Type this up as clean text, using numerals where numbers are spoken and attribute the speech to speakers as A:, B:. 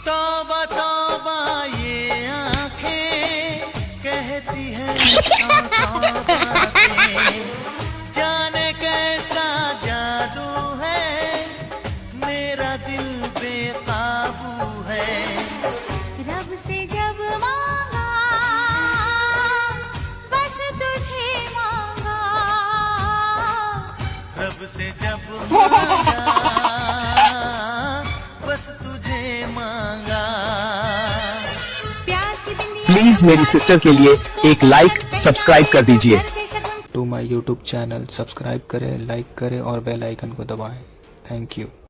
A: तौबा तौबा ये आंखें कहती हैं तौबा बातें, जाने कैसा जादू है, मेरा दिल बेकाबू है।
B: रब से जब मांगा बस तुझे मांगा,
A: रब से जब मांगा बस तुझे मांगा।
B: प्यार की बिंदी
C: प्लीज मेरी सिस्टर के लिए एक लाइक सब्सक्राइब कर दीजिए।
D: To my YouTube channel subscribe करें, लाइक करें और बेल आइकन को दबाएं। Thank you.